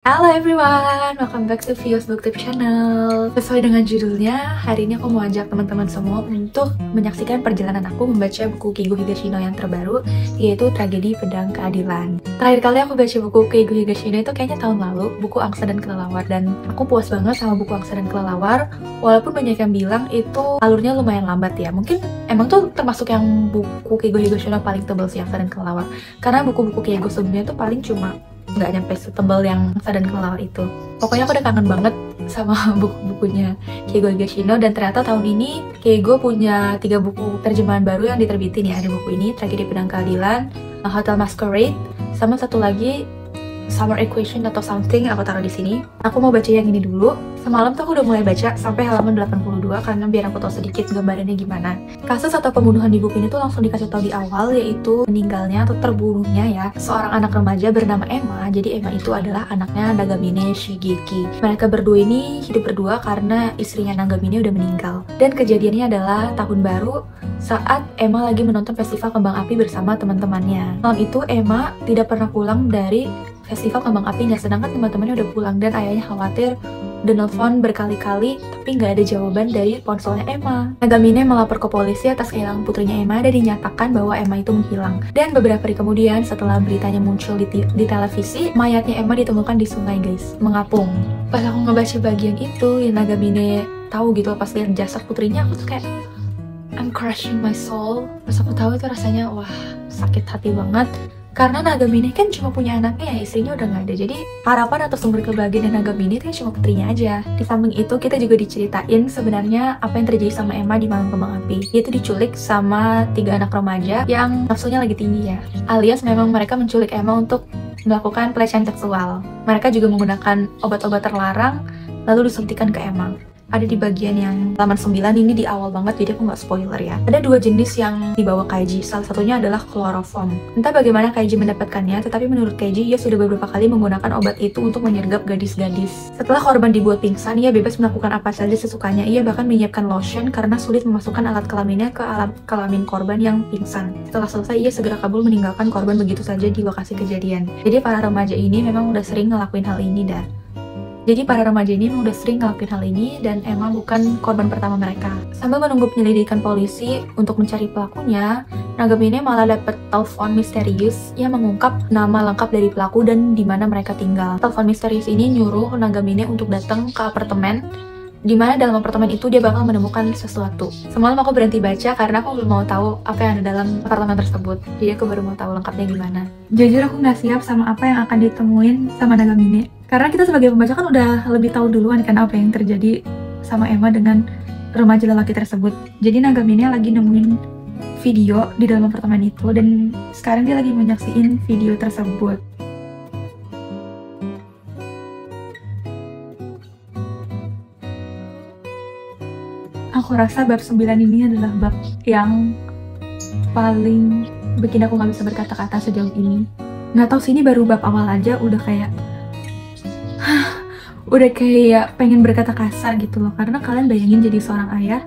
Halo everyone, welcome back to Vios Booktube Channel. Sesuai dengan judulnya, hari ini aku mau ajak teman-teman semua untuk menyaksikan perjalanan aku membaca buku Keigo Higashino yang terbaru, yaitu Tragedi Pedang Keadilan. Terakhir kali aku baca buku Keigo Higashino itu kayaknya tahun lalu, buku Angsa dan Kelelawar, dan aku puas banget sama buku Angsa dan Kelelawar. Walaupun banyak yang bilang itu alurnya lumayan lambat ya, mungkin emang tuh termasuk yang buku Keigo Higashino paling tebal sih, Angsa dan Kelelawar. Karena buku-buku Keigo sebelumnya itu paling cuma nggak nyampe setebal yang Angsa dan Kelelawar itu. Pokoknya aku udah kangen banget sama buku-bukunya Keigo Higashino, dan ternyata tahun ini Keigo punya 3 buku terjemahan baru yang diterbitin ya. Ada buku ini, Tragedi Pedang Keadilan, Hotel Masquerade, sama satu lagi Summer Equation atau something, aku taruh di sini. Aku mau baca yang ini dulu. Semalam tuh aku udah mulai baca sampai halaman 82 karena biar aku tahu sedikit gambarannya gimana. Kasus atau pembunuhan di buku ini tuh langsung dikasih tahu di awal, yaitu meninggalnya atau terbunuhnya ya seorang anak remaja bernama Emma. Jadi Emma itu adalah anaknya Nagamine Shigeki. Mereka berdua ini hidup berdua karena istrinya Nagamine udah meninggal. Dan kejadiannya adalah tahun baru saat Emma lagi menonton festival kembang api bersama teman-temannya. Malam itu Emma tidak pernah pulang dari festival kembang apinya, sedangkan teman-temannya udah pulang, dan ayahnya khawatir dan nelfon berkali-kali tapi nggak ada jawaban dari ponselnya Emma. Nagamine melapor ke polisi atas kehilangan putrinya Emma dan dinyatakan bahwa Emma itu menghilang. Dan beberapa hari kemudian setelah beritanya muncul di televisi, mayatnya Emma ditemukan di sungai guys, mengapung. Pas aku ngebaca bagian itu, ya Nagamine tahu gitu, pas lihat jasad putrinya aku tuh kayak I'm crushing my soul. Pas aku tahu itu rasanya wah sakit hati banget. Karena Nagamine kan cuma punya anaknya ya, istrinya udah nggak ada. Jadi harapan atau sumber kebahagiaan Nagamine itu cuma putrinya aja. Di samping itu kita juga diceritain sebenarnya apa yang terjadi sama Emma di malam kembang api. Yaitu diculik sama 3 anak remaja yang nafsunya lagi tinggi ya. Alias memang mereka menculik Emma untuk melakukan pelecehan seksual. Mereka juga menggunakan obat-obat terlarang lalu disuntikan ke Emma. Ada di bagian yang halaman 9, ini di awal banget jadi aku nggak spoiler ya. Ada 2 jenis yang dibawa Kaiji, salah satunya adalah chloroform. Entah bagaimana Kaiji mendapatkannya, tetapi menurut Kaiji ia sudah beberapa kali menggunakan obat itu untuk menyergap gadis-gadis. Setelah korban dibuat pingsan, ia bebas melakukan apa saja sesukanya. Ia bahkan menyiapkan lotion karena sulit memasukkan alat kelaminnya ke kelamin korban yang pingsan. Setelah selesai, ia segera kabur meninggalkan korban begitu saja di lokasi kejadian. Jadi para remaja ini memang udah sering ngelakuin hal ini dah. Jadi para remaja ini udah sering ngelakuin hal ini dan Emma bukan korban pertama mereka. Sambil menunggu penyelidikan polisi untuk mencari pelakunya, Nagamine malah dapat telepon misterius yang mengungkap nama lengkap dari pelaku dan di mana mereka tinggal. Telepon misterius ini nyuruh Nagamine untuk datang ke apartemen, di mana dalam apartemen itu dia bakal menemukan sesuatu. Semalam aku berhenti baca karena aku belum mau tahu apa yang ada dalam apartemen tersebut. Jadi aku baru mau tahu lengkapnya gimana. Jujur aku nggak siap sama apa yang akan ditemuin sama Nagamine. Karena kita sebagai pembaca kan udah lebih tahu duluan kan apa yang terjadi sama Emma dengan remaja lelaki tersebut. Jadi Nagamine lagi nemuin video di dalam apartemen itu dan sekarang dia lagi menyaksiin video tersebut. Aku rasa bab 9 ini adalah bab yang paling bikin aku gak bisa berkata-kata sejauh ini. Nggak tahu sih, ini baru bab awal aja udah kayak pengen berkata kasar gitu loh. Karena kalian bayangin jadi seorang ayah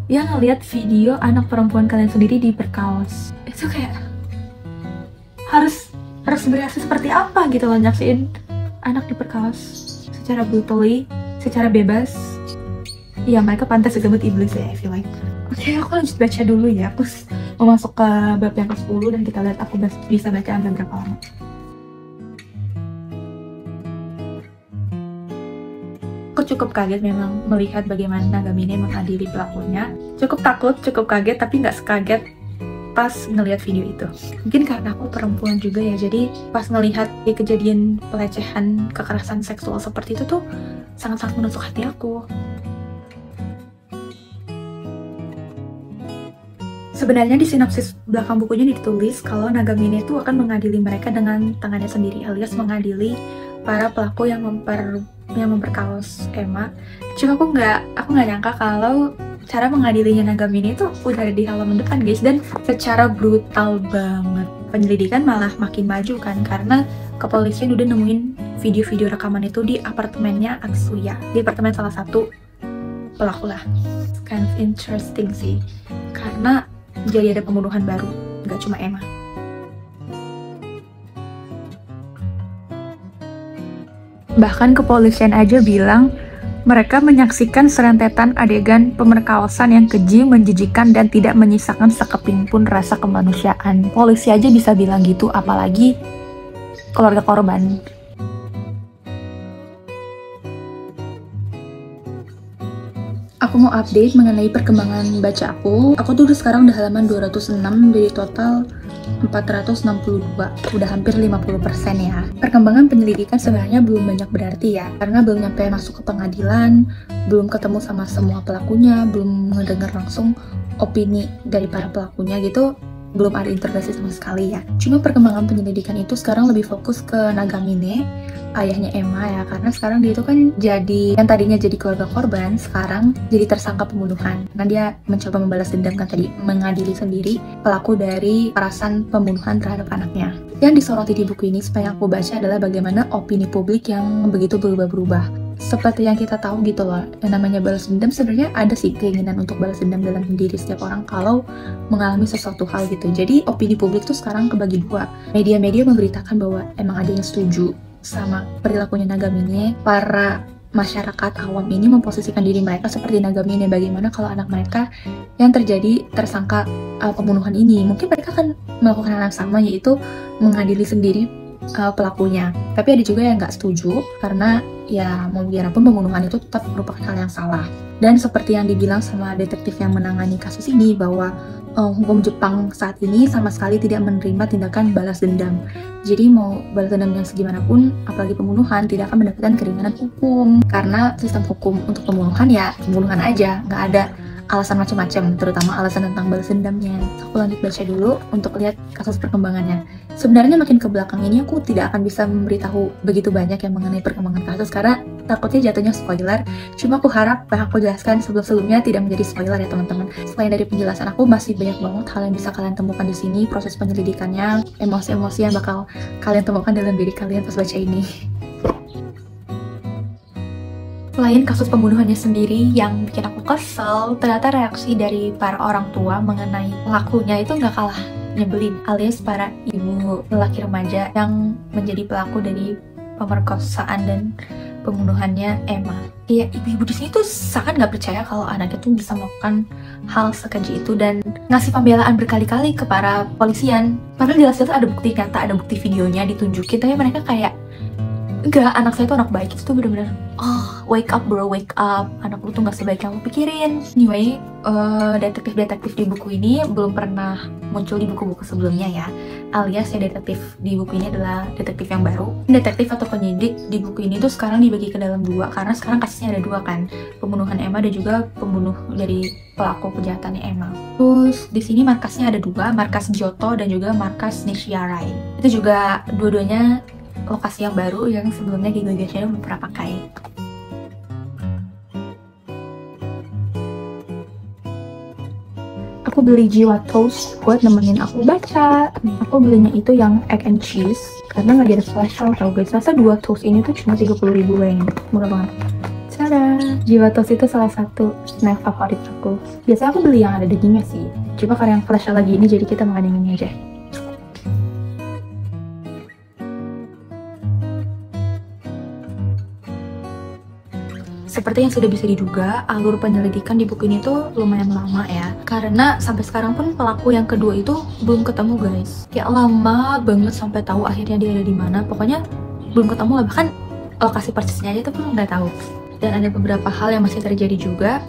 yang ngeliat video anak perempuan kalian sendiri diperkaos. Itu kayak harus bereaksi seperti apa gitu loh, nyaksiin anak diperkaos secara brutally, secara bebas. Ya mereka pantas disebut iblis ya, I feel like. Oke, aku lanjut baca dulu ya. Aku mau masuk ke bab yang ke-10 dan kita lihat aku bisa baca sampai berapa lama. Aku cukup kaget memang melihat bagaimana Nagamine mengadili pelakunya. Cukup takut, cukup kaget, tapi nggak sekaget pas ngelihat video itu. Mungkin karena aku perempuan juga ya, jadi pas ngelihat kejadian pelecehan, kekerasan seksual seperti itu tuh sangat-sangat menusuk hati aku. Sebenarnya di sinopsis belakang bukunya ditulis kalau Nagamine itu akan mengadili mereka dengan tangannya sendiri, alias mengadili para pelaku yang memperkaos Emma. Cuma aku nggak nyangka kalau cara mengadilinya Nagamine itu udah ada di halaman depan guys, dan secara brutal banget. Penyelidikan malah makin maju kan, karena kepolisian udah nemuin video-video rekaman itu di apartemennya Atsuya, di apartemen salah satu pelaku lah. Kind of interesting sih, karena jadi ada pembunuhan baru, nggak cuma Emma. Bahkan kepolisian aja bilang mereka menyaksikan serentetan adegan pemerkosaan yang keji, menjijikan, dan tidak menyisakan sekeping pun rasa kemanusiaan. Polisi aja bisa bilang gitu, apalagi keluarga korban. Aku mau update mengenai perkembangan baca aku. Aku tuh sekarang udah halaman 206 dari total 462, udah hampir 50% ya. Perkembangan penyelidikan sebenarnya belum banyak berarti ya, karena belum nyampe masuk ke pengadilan, belum ketemu sama semua pelakunya, belum ngedenger langsung opini dari para pelakunya gitu, belum ada interogasi sama sekali ya. Cuma perkembangan penyelidikan itu sekarang lebih fokus ke Nagamine, ayahnya Emma ya, karena sekarang dia itu kan jadi, yang tadinya jadi keluarga korban, sekarang jadi tersangka pembunuhan. Karena dia mencoba membalas dendam kan tadi, mengadili sendiri pelaku dari perasan pembunuhan terhadap anaknya. Yang disoroti di buku ini supaya aku baca adalah bagaimana opini publik yang begitu berubah-berubah. Seperti yang kita tahu gitu loh, yang namanya balas dendam sebenarnya ada sih keinginan untuk balas dendam dalam diri setiap orang kalau mengalami sesuatu hal gitu. Jadi opini publik tuh sekarang kebagi dua. Media-media memberitakan bahwa emang ada yang setuju sama perilakunya Nagamine. Para masyarakat awam ini memposisikan diri mereka seperti Nagamine, bagaimana kalau anak mereka yang terjadi tersangka pembunuhan ini, mungkin mereka akan melakukan hal yang sama, yaitu mengadili sendiri pelakunya. Tapi ada juga yang nggak setuju, karena ya mau biarpun pembunuhan itu tetap merupakan hal yang salah. Dan seperti yang dibilang sama detektif yang menangani kasus ini, bahwa hukum Jepang saat ini sama sekali tidak menerima tindakan balas dendam. Jadi mau balas dendam yang segimanapun, apalagi pembunuhan, tidak akan mendapatkan keringanan hukum. Karena sistem hukum untuk pembunuhan ya pembunuhan aja, nggak ada alasan macam-macam, terutama alasan tentang balas dendamnya. Aku lanjut baca dulu untuk lihat kasus perkembangannya. Sebenarnya makin ke belakang ini aku tidak akan bisa memberitahu begitu banyak yang mengenai perkembangan kasus karena takutnya jatuhnya spoiler. Cuma aku harap yang aku jelaskan sebelum-sebelumnya tidak menjadi spoiler ya teman-teman. Selain dari penjelasan aku, masih banyak banget hal yang bisa kalian temukan di sini, proses penyelidikannya, emosi-emosi yang bakal kalian temukan dalam diri kalian pas baca ini. Selain kasus pembunuhannya sendiri yang bikin aku kesel, ternyata reaksi dari para orang tua mengenai pelakunya itu nggak kalah nyebelin, alias para ibu lelaki remaja yang menjadi pelaku dari pemerkosaan dan pembunuhannya Emma. Ya, ibu-ibu di sini tuh sangat nggak percaya kalau anaknya tuh bisa melakukan hal sekeji itu dan ngasih pembelaan berkali-kali ke para polisian. Padahal jelas-jelas ada bukti nyata, ada bukti videonya ditunjukin, tapi mereka kayak enggak, anak saya tuh anak baik. Itu tuh bener-bener, oh, wake up bro, wake up. Anak lu tuh gak sebaik yang lu pikirin. Anyway, detektif-detektif di buku ini belum pernah muncul di buku-buku sebelumnya ya. Alias ya detektif di buku ini adalah detektif yang baru. Detektif atau penyidik di buku ini tuh sekarang dibagi ke dalam dua, karena sekarang kasusnya ada dua kan. Pembunuhan Emma dan juga pembunuh dari pelaku kejahatannya Emma. Terus di sini markasnya ada dua, markas Giotto dan juga markas Nishirai. Itu juga dua-duanya lokasi yang baru yang sebelumnya Gigo Higashino belum pernah pakai. Aku beli Jiwa Toast buat nemenin aku baca. Aku belinya itu yang egg and cheese karena nggak ada special tau guys. Rasa dua toast ini tuh cuma 30.000 yang murah banget. Tada! Jiwa Toast itu salah satu snack favorit aku. Biasanya aku beli yang ada dagingnya sih. Cuma karena yang flash lagi ini jadi kita makan yang ini aja. Seperti yang sudah bisa diduga, alur penyelidikan di buku ini tuh lumayan lama ya. Karena sampai sekarang pun pelaku yang kedua itu belum ketemu guys. Kayak lama banget sampai tahu akhirnya dia ada di mana. Pokoknya belum ketemu lah, bahkan lokasi persisnya aja tuh belum nggak tahu. Dan ada beberapa hal yang masih terjadi juga.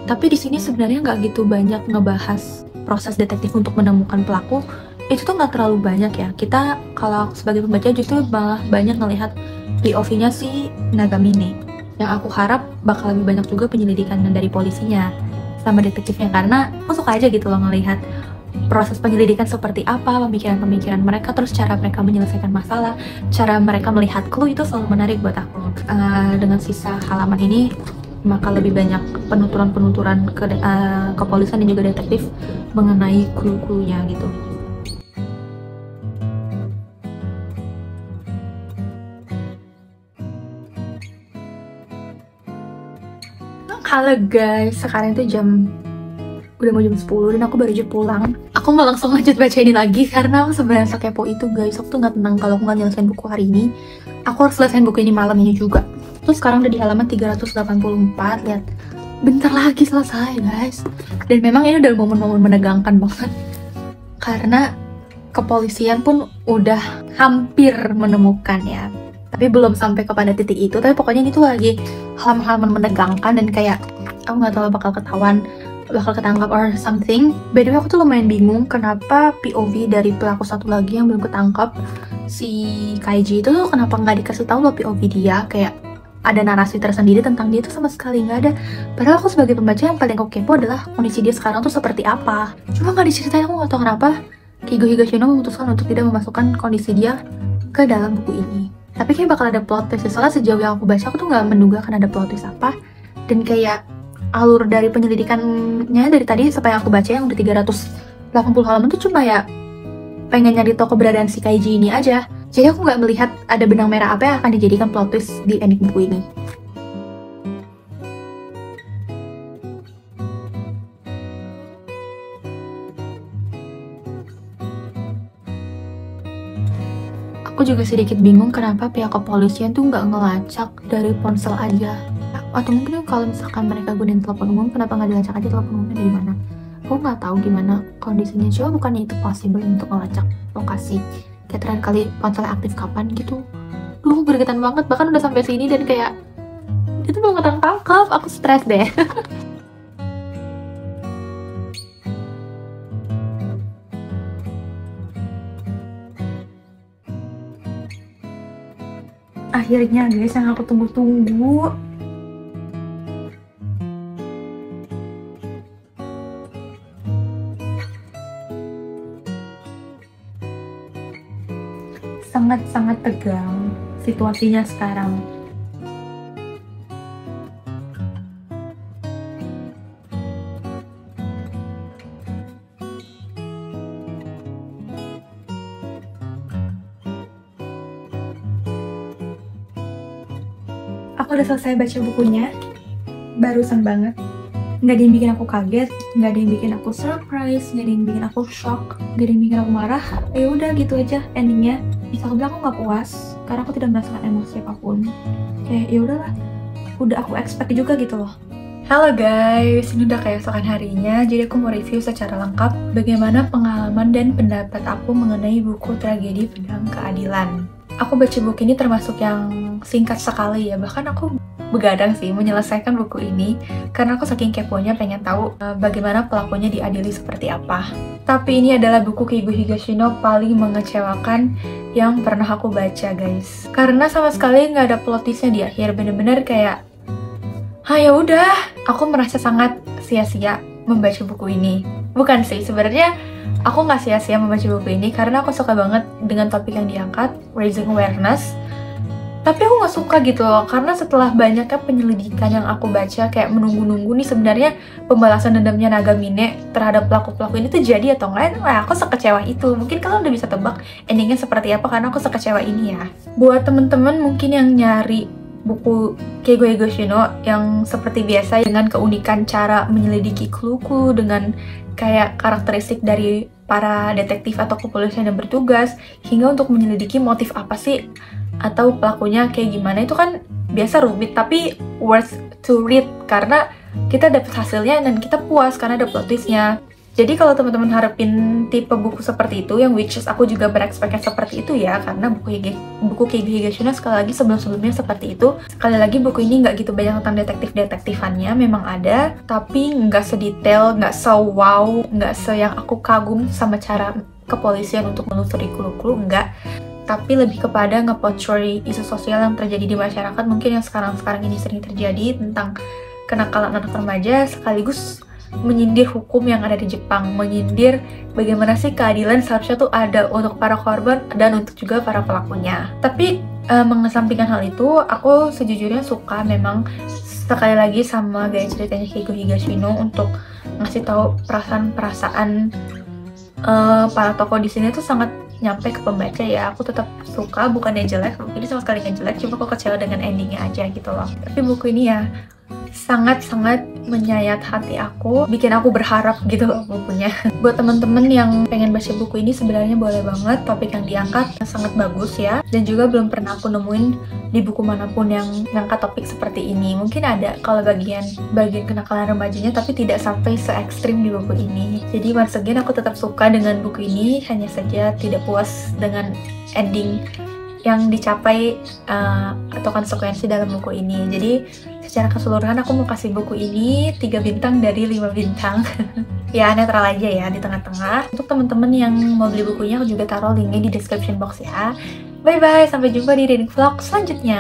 Tapi di sini sebenarnya nggak gitu banyak ngebahas proses detektif untuk menemukan pelaku. Itu tuh nggak terlalu banyak ya. Kita kalau sebagai pembaca justru malah banyak ngelihat POV-nya si Nagamine. Yang aku harap bakal lebih banyak juga penyelidikan dari polisinya sama detektifnya, karena aku suka aja gitu loh ngelihat proses penyelidikan seperti apa, pemikiran-pemikiran mereka, terus cara mereka menyelesaikan masalah, cara mereka melihat clue, itu selalu menarik buat aku. Dengan sisa halaman ini maka lebih banyak penuturan-penuturan ke kepolisian dan juga detektif mengenai clue-cluenya gitu. Halo guys, sekarang itu udah mau jam 10 dan aku baru aja pulang. Aku aku mau langsung lanjut baca ini lagi karena aku sebenarnya sekepo itu guys. Aku tuh nggak tenang kalau aku nggak nyelesain buku hari ini. Aku harus selesaiin buku ini malam ini juga. Terus sekarang udah di halaman 384, lihat. Bentar lagi selesai guys. Dan memang ini udah momen-momen menegangkan banget. Karena kepolisian pun udah hampir menemukan ya. Tapi belum sampai kepada titik itu. Tapi pokoknya ini tuh lagi halaman-halaman menegangkan dan kayak aku nggak tahu bakal ketahuan, bakal ketangkap or something. By the way, aku tuh lumayan bingung kenapa POV dari pelaku satu lagi yang belum ketangkap, si Kaiji itu tuh kenapa nggak dikasih tahu loh POV dia, kayak ada narasi tersendiri tentang dia tuh sama sekali nggak ada. Padahal aku sebagai pembaca yang paling aku kepo adalah kondisi dia sekarang tuh seperti apa. Cuma nggak diceritain, aku nggak tahu kenapa Kigo Higashino memutuskan untuk tidak memasukkan kondisi dia ke dalam buku ini. Tapi kayak bakal ada plot twist, soalnya sejauh yang aku baca aku tuh nggak menduga akan ada plot twist apa. Dan kayak alur dari penyelidikannya dari tadi sampai yang aku baca yang udah 380 halaman tuh cuma ya pengen nyari tahu keberadaan si Kaiji ini aja. Jadi aku nggak melihat ada benang merah apa yang akan dijadikan plot twist di ending buku ini. Aku juga sedikit bingung kenapa pihak kepolisian tuh nggak ngelacak dari ponsel aja. Atau mungkin kalau misalkan mereka gunain telepon umum, kenapa nggak dilacak aja telepon umumnya dari mana? Aku nggak tahu gimana kondisinya, coba bukannya itu possible untuk ngelacak lokasi. Kayak terakhir kali ponselnya aktif kapan gitu. Duh, gregetan banget, bahkan udah sampai sini dan kayak itu belum ketangkap, aku stres deh. Akhirnya guys, yang aku tunggu-tunggu. Sangat-sangat tegang situasinya sekarang. Aku udah selesai baca bukunya, barusan banget. Nggak ada yang bikin aku kaget, nggak ada yang bikin aku surprise, nggak ada yang bikin aku shock, nggak ada yang bikin aku marah. Ya udah gitu aja endingnya. Bisa aku bilang aku nggak puas karena aku tidak merasakan emosi apapun. Kayak ya udahlah, udah aku expect juga gitu loh. Halo guys, ini udah keesokan harinya, jadi aku mau review secara lengkap bagaimana pengalaman dan pendapat aku mengenai buku Tragedi Pedang Keadilan. Aku baca buku ini termasuk yang singkat sekali ya, bahkan aku begadang sih menyelesaikan buku ini karena aku saking keponya pengen tahu bagaimana pelakunya diadili seperti apa. Tapi ini adalah buku Kigo Higashino paling mengecewakan yang pernah aku baca guys, karena sama sekali nggak ada plot twistnya di akhir. Bener-bener kayak ya udah, aku merasa sangat sia-sia membaca buku ini. Bukan sih, sebenarnya aku nggak sia-sia membaca buku ini karena aku suka banget dengan topik yang diangkat, raising awareness. Tapi aku nggak suka gitu loh, karena setelah banyaknya penyelidikan yang aku baca, kayak menunggu-nunggu nih sebenarnya pembalasan dendamnya Nagamine terhadap pelaku-pelaku ini tuh jadi atau enggak. Nah, aku sekecewa itu. Mungkin kalian udah bisa tebak endingnya seperti apa karena aku sekecewa ini ya. Buat temen-temen mungkin yang nyari buku Kigo Higashino yang seperti biasa dengan keunikan cara menyelidiki clue-clue, dengan kayak karakteristik dari para detektif atau kepolisian yang bertugas, hingga untuk menyelidiki motif apa sih atau pelakunya kayak gimana, itu kan biasa rumit tapi worth to read karena kita dapat hasilnya dan kita puas karena ada plot twist-nya. Jadi kalau teman-teman harapin tipe buku seperti itu, yang which is aku juga berekspektasi seperti itu ya, karena buku Kigo Higashino sekali lagi sebelum-sebelumnya seperti itu. Sekali lagi buku ini nggak gitu banyak tentang detektif-detektifannya, memang ada, tapi nggak sedetail, nggak se-wow, nggak se-yang aku kagum sama cara kepolisian untuk menelusuri clue-clue, nggak. Tapi lebih kepada nge-portray isu sosial yang terjadi di masyarakat, mungkin yang sekarang-sekarang ini sering terjadi, tentang kenakalan anak remaja, sekaligus menyindir hukum yang ada di Jepang, menyindir bagaimana sih keadilan seharusnya tuh ada untuk para korban dan untuk juga para pelakunya. Tapi mengesampingkan hal itu, aku sejujurnya suka memang sekali lagi sama gaya ceritanya Kigo Higashino untuk ngasih tahu perasaan-perasaan para tokoh di sini tuh sangat nyampe ke pembaca ya. Aku tetap suka, bukannya jelek, buku ini sama sekali nggak jelek, cuma aku kecewa dengan endingnya aja gitu loh. Tapi buku ini ya sangat-sangat menyayat hati aku, bikin aku berharap gitu loh bukunya. Buat temen-temen yang pengen baca buku ini sebenarnya boleh banget, topik yang diangkat sangat bagus ya, dan juga belum pernah aku nemuin di buku manapun yang ngangkat topik seperti ini. Mungkin ada kalau bagian kenakalan remajanya, tapi tidak sampai se ekstrim di buku ini. Jadi once again aku tetap suka dengan buku ini, hanya saja tidak puas dengan ending yang dicapai atau konsekuensi dalam buku ini. Jadi secara keseluruhan aku mau kasih buku ini 3 bintang dari 5 bintang. Ya netral aja ya, di tengah-tengah. Untuk teman-teman yang mau beli bukunya, aku juga taruh linknya di description box ya. Bye bye, sampai jumpa di reading vlog selanjutnya.